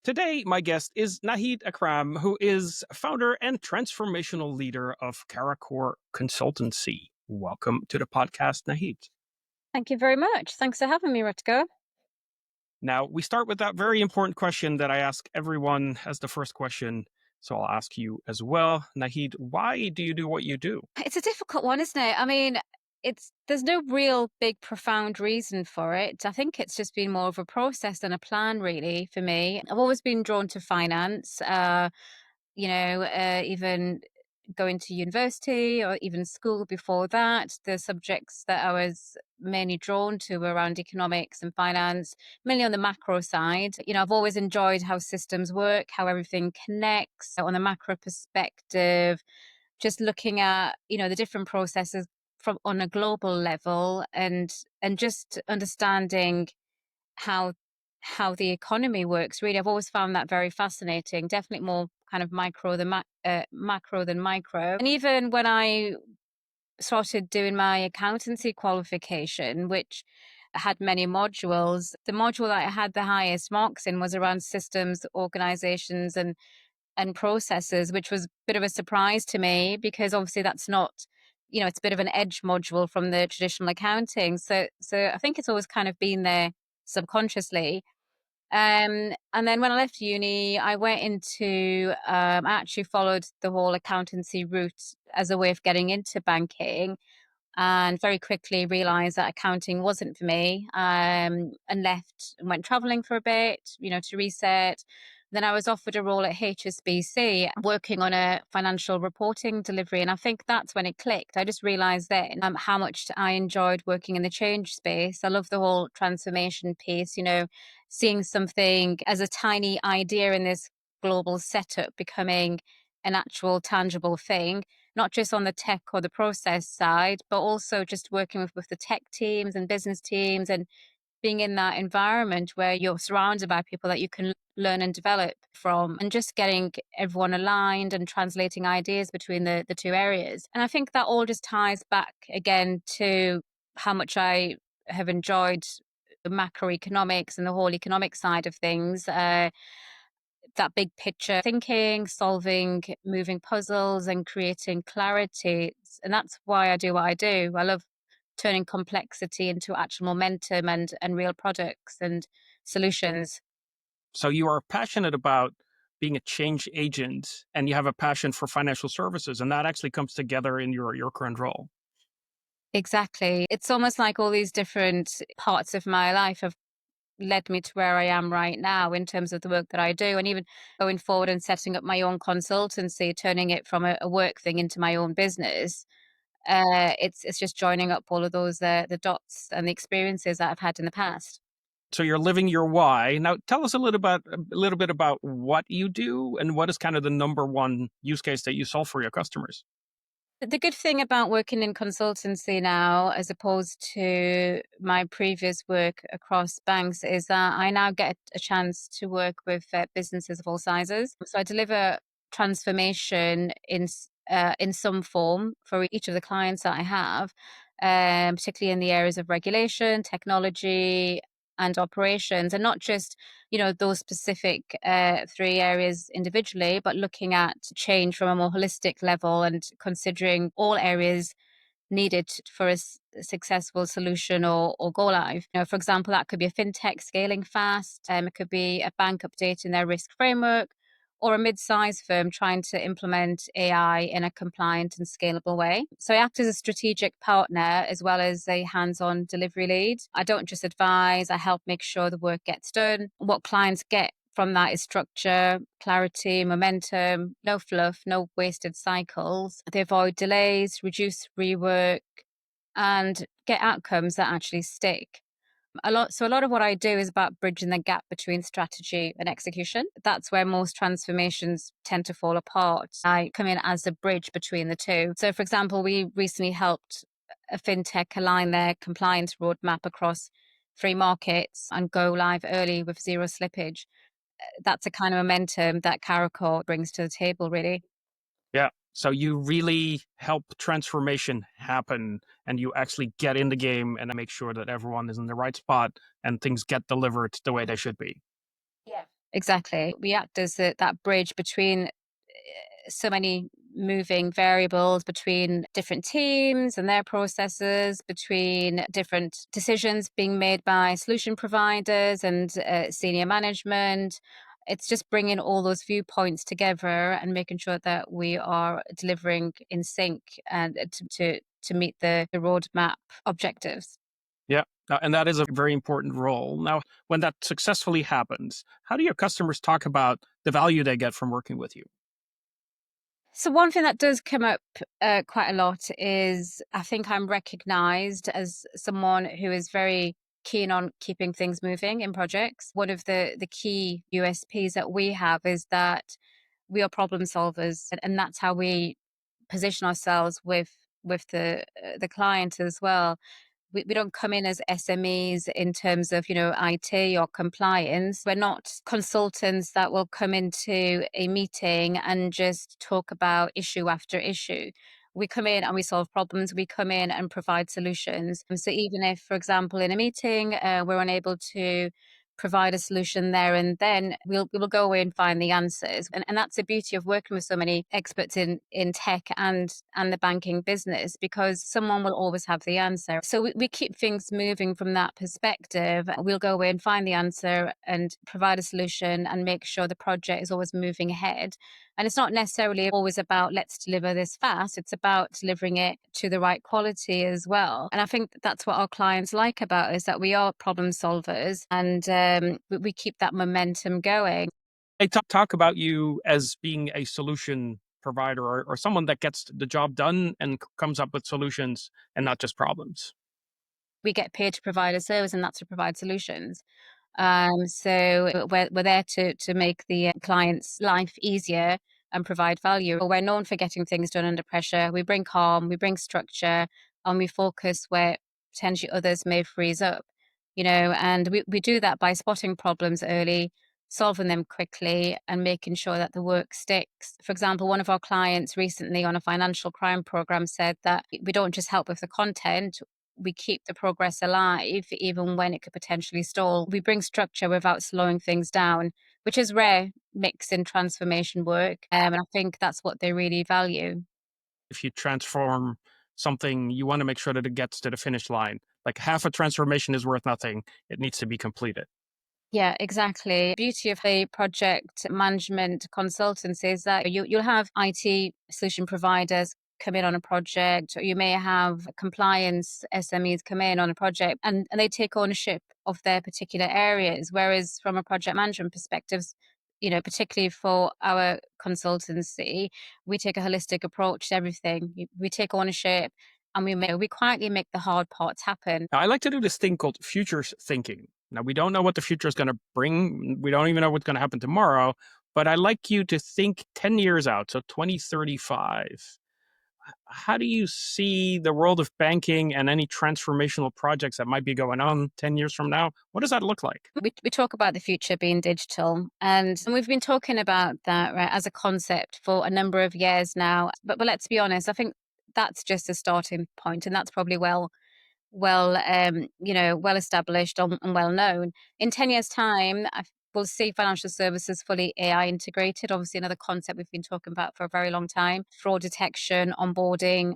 Today, my guest is Naheed Akram, who is founder and transformational leader of Karakor Consultancy. Welcome to the podcast, Naheed. Thank you very much. Thanks for having me, Rutger. Now, we start with that very important question that I ask everyone as the first question. So I'll ask you as well. Naheed, why do you do what you do? It's a difficult one, isn't it? I mean, there's no real big profound reason for it. I think it's just been more of a process than a plan, really, for me. I've always been drawn to finance. Even going to university or even school before that, the subjects that I was mainly drawn to were around economics and finance, mainly on the macro side. I've always enjoyed how systems work, how everything connects on the macro perspective, just looking at, the different processes from on a global level and just understanding how the economy works. Really, I've always found that very fascinating. Definitely more kind of macro than micro. And even when I started doing my accountancy qualification, which had many modules, the module that I had the highest marks in was around systems, organizations, and processes, which was a bit of a surprise to me because obviously that's not, it's a bit of an edge module from the traditional accounting. So I think it's always kind of been there subconsciously. And then when I left uni, I went into, I actually followed the whole accountancy route as a way of getting into banking and very quickly realized that accounting wasn't for me, and left and went traveling for a bit, to reset. Then I was offered a role at HSBC working on a financial reporting delivery. And I think that's when it clicked. I just realized then how much I enjoyed working in the change space. I love the whole transformation piece, seeing something as a tiny idea in this global setup becoming an actual tangible thing, not just on the tech or the process side, but also just working with the tech teams and business teams and being in that environment where you're surrounded by people that you can learn and develop from, and just getting everyone aligned and translating ideas between the two areas. And I think that all just ties back again to how much I have enjoyed the macroeconomics and the whole economic side of things. That big picture thinking, solving, moving puzzles, and creating clarity. And that's why I do what I do. I love turning complexity into actual momentum and real products and solutions. So you are passionate about being a change agent and you have a passion for financial services, and that actually comes together in your current role. Exactly. It's almost like all these different parts of my life have led me to where I am right now in terms of the work that I do, and even going forward and setting up my own consultancy, turning it from a work thing into my own business. It's just joining up all of those the dots and the experiences that I've had in the past. So you're living your why. Now, tell us a little bit about what you do and what is kind of the number one use case that you solve for your customers. The good thing about working in consultancy now, as opposed to my previous work across banks, is that I now get a chance to work with businesses of all sizes. So I deliver transformation in some form for each of the clients that I have, particularly in the areas of regulation, technology, and operations, and not just those specific three areas individually, but looking at change from a more holistic level and considering all areas needed for a successful solution or go live. For example, that could be a fintech scaling fast, it could be a bank updating their risk framework, or a mid-sized firm trying to implement AI in a compliant and scalable way. So I act as a strategic partner as well as a hands-on delivery lead. I don't just advise, I help make sure the work gets done. What clients get from that is structure, clarity, momentum, no fluff, no wasted cycles. They avoid delays, reduce rework, and get outcomes that actually stick. So a lot of what I do is about bridging the gap between strategy and execution. That's where most transformations tend to fall apart. I come in as the bridge between the two. So for example, we recently helped a fintech align their compliance roadmap across three markets and go live early with zero slippage. That's a kind of momentum that Karakor brings to the table, really. Yeah. So you really help transformation happen and you actually get in the game and make sure that everyone is in the right spot and things get delivered the way they should be. Yeah. Exactly. We act as that bridge between so many moving variables, between different teams and their processes, between different decisions being made by solution providers and senior management. It's just bringing all those viewpoints together and making sure that we are delivering in sync and to meet the roadmap objectives. Yeah. And that is a very important role. Now, when that successfully happens, how do your customers talk about the value they get from working with you? So one thing that does come up quite a lot is I think I'm recognized as someone who is very keen on keeping things moving in projects. One of the key USPs that we have is that we are problem solvers, and that's how we position ourselves with the client as well. We don't come in as SMEs in terms of, IT or compliance. We're not consultants that will come into a meeting and just talk about issue after issue. We come in and we solve problems. We come in and provide solutions. And so even if, for example, in a meeting, we're unable to provide a solution there and then we will go away and find the answers, and that's the beauty of working with so many experts in tech and the banking business, because someone will always have the answer. So we keep things moving from that perspective. We'll go away and find the answer and provide a solution and make sure the project is always moving ahead. And it's not necessarily always about let's deliver this fast. It's about delivering it to the right quality as well. And I think that's what our clients like about us, that we are problem solvers, and we keep that momentum going. They talk about you as being a solution provider, or someone that gets the job done and comes up with solutions and not just problems. We get paid to provide a service, and that's to provide solutions. So we're there to make the client's life easier and provide value. We're known for getting things done under pressure. We bring calm, we bring structure, and we focus where potentially others may freeze up. And we do that by spotting problems early, solving them quickly, and making sure that the work sticks. For example, one of our clients recently on a financial crime program said that we don't just help with the content, we keep the progress alive even when it could potentially stall. We bring structure without slowing things down, which is rare mix in transformation work. And I think that's what they really value. If you transform something, you want to make sure that it gets to the finish line. Like half a transformation is worth nothing. It needs to be completed. Yeah, exactly. Beauty of a project management consultancy is that you'll have IT solution providers come in on a project, or you may have compliance SMEs come in on a project, and they take ownership of their particular areas. Whereas from a project management perspective, particularly for our consultancy, we take a holistic approach to everything. We take ownership, and we quietly make the hard parts happen. Now, I like to do this thing called futures thinking. Now, we don't know what the future is going to bring. We don't even know what's going to happen tomorrow. But I like you to think 10 years out, so 2035. How do you see the world of banking and any transformational projects that might be going on 10 years from now? What does that look like? We talk about the future being digital, and we've been talking about that, right, as a concept for a number of years now. But let's be honest, I think that's just a starting point, and that's probably well established and well known. In 10 years' time, we'll see financial services fully AI integrated. Obviously, another concept we've been talking about for a very long time. Fraud detection, onboarding,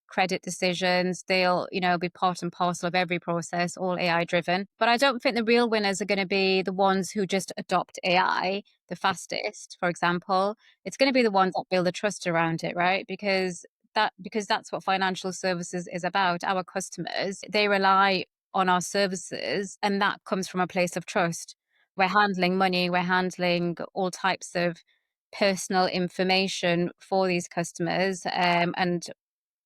credit decisions, they'll, be part and parcel of every process, all AI driven. But I don't think the real winners are going to be the ones who just adopt AI the fastest, for example. It's going to be the ones that build the trust around it, right? Because that's what financial services is about. Our customers, they rely on our services, and that comes from a place of trust. We're handling money, we're handling all types of personal information for these customers, and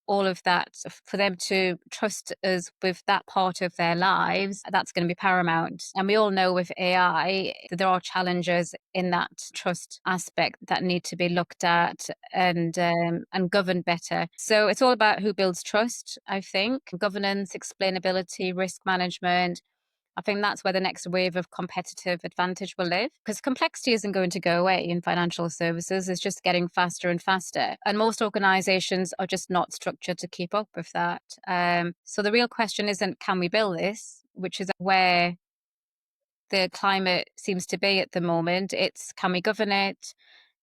all of that, for them to trust us with that part of their lives, that's going to be paramount. And we all know with AI that there are challenges in that trust aspect that need to be looked at and governed better. So it's all about who builds trust, I think. Governance, explainability, risk management, I think that's where the next wave of competitive advantage will live, because complexity isn't going to go away in financial services. It's just getting faster and faster. And most organizations are just not structured to keep up with that. So the real question isn't, can we build this, which is where the climate seems to be at the moment. It's, can we govern it?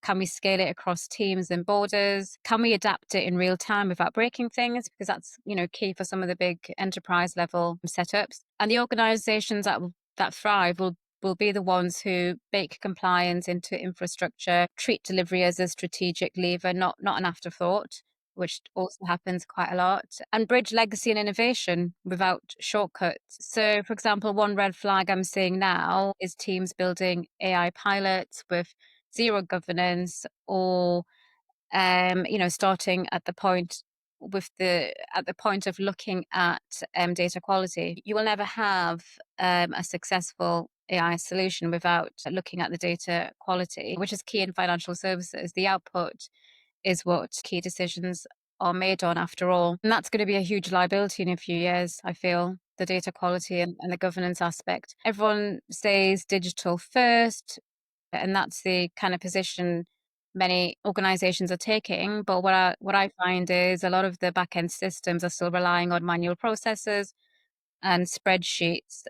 Can we scale it across teams and borders? Can we adapt it in real time without breaking things? Because that's, key for some of the big enterprise level setups. And the organizations that thrive will be the ones who bake compliance into infrastructure, treat delivery as a strategic lever, not an afterthought, which also happens quite a lot, and bridge legacy and innovation without shortcuts. So, for example, one red flag I'm seeing now is teams building AI pilots with zero governance, or starting at the point of looking at data quality. You will never have a successful AI solution without looking at the data quality, which is key in financial services. The output is what key decisions are made on, after all. And that's going to be a huge liability in a few years, I feel, the data quality and the governance aspect. Everyone says digital first, and that's the kind of position many organizations are taking. But what I find is a lot of the back end systems are still relying on manual processes and spreadsheets.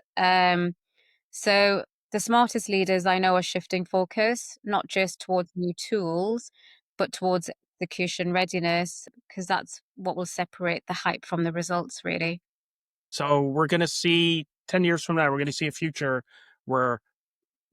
So the smartest leaders I know are shifting focus, not just towards new tools, but towards execution readiness, because that's what will separate the hype from the results, really. So we're going to see 10 years from now, we're going to see a future where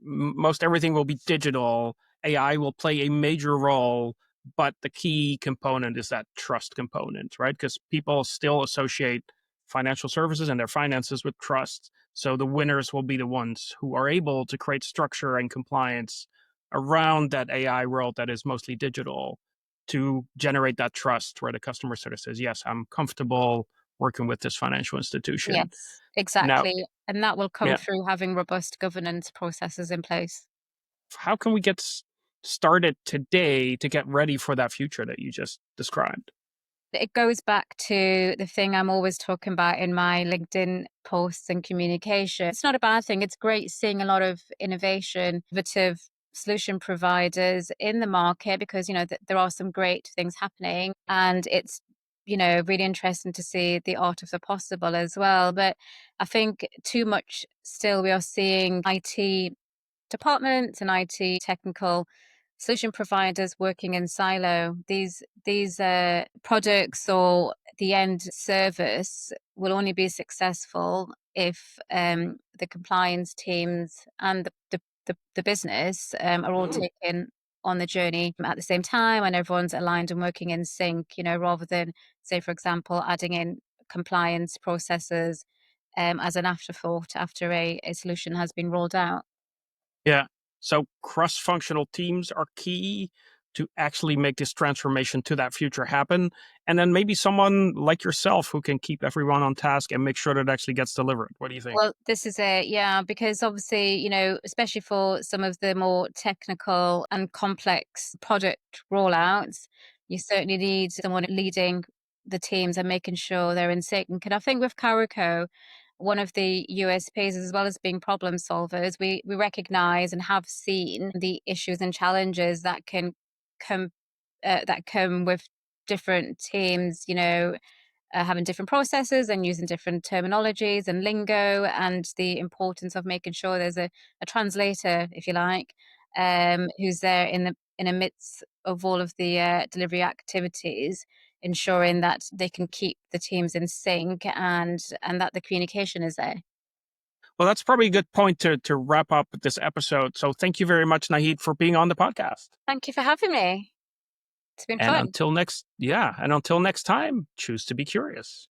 most everything will be digital. AI will play a major role, but the key component is that trust component, right? Because people still associate financial services and their finances with trust. So the winners will be the ones who are able to create structure and compliance around that AI world that is mostly digital to generate that trust where the customer sort of says, yes, I'm comfortable working with this financial institution. Yes, Now, exactly. And that will come yeah, through having robust governance processes in place. how can we get started today to get ready for that future that you just described? It goes back to the thing I'm always talking about in my LinkedIn posts and communication. It's not a bad thing. It's great seeing a lot of innovation, innovative solution providers in the market, because, there are some great things happening, and it's, really interesting to see the art of the possible as well. But I think too much still we are seeing IT departments and IT technical solution providers working in silo. These products or the end service will only be successful if the compliance teams and the business are all taken on the journey at the same time, and everyone's aligned and working in sync, rather than, say, for example, adding in compliance processes as an afterthought after a solution has been rolled out. Yeah. So cross functional teams are key to actually make this transformation to that future happen. And then maybe someone like yourself who can keep everyone on task and make sure that it actually gets delivered. What do you think? Well, this is it, yeah, because obviously, especially for some of the more technical and complex product rollouts, you certainly need someone leading the teams and making sure they're in sync. And I think with Karakor, one of the USPs, as well as being problem solvers, we recognize and have seen the issues and challenges come that come with different teams, having different processes and using different terminologies and lingo, and the importance of making sure there's a translator, if you like, who's there in the midst of all of the delivery activities, ensuring that they can keep the teams in sync, and that the communication is there. Well, that's probably a good point to wrap up this episode. So thank you very much, Naheed, for being on the podcast. Thank you for having me. It's been And fun. until next, yeah, and until next time, choose to be curious.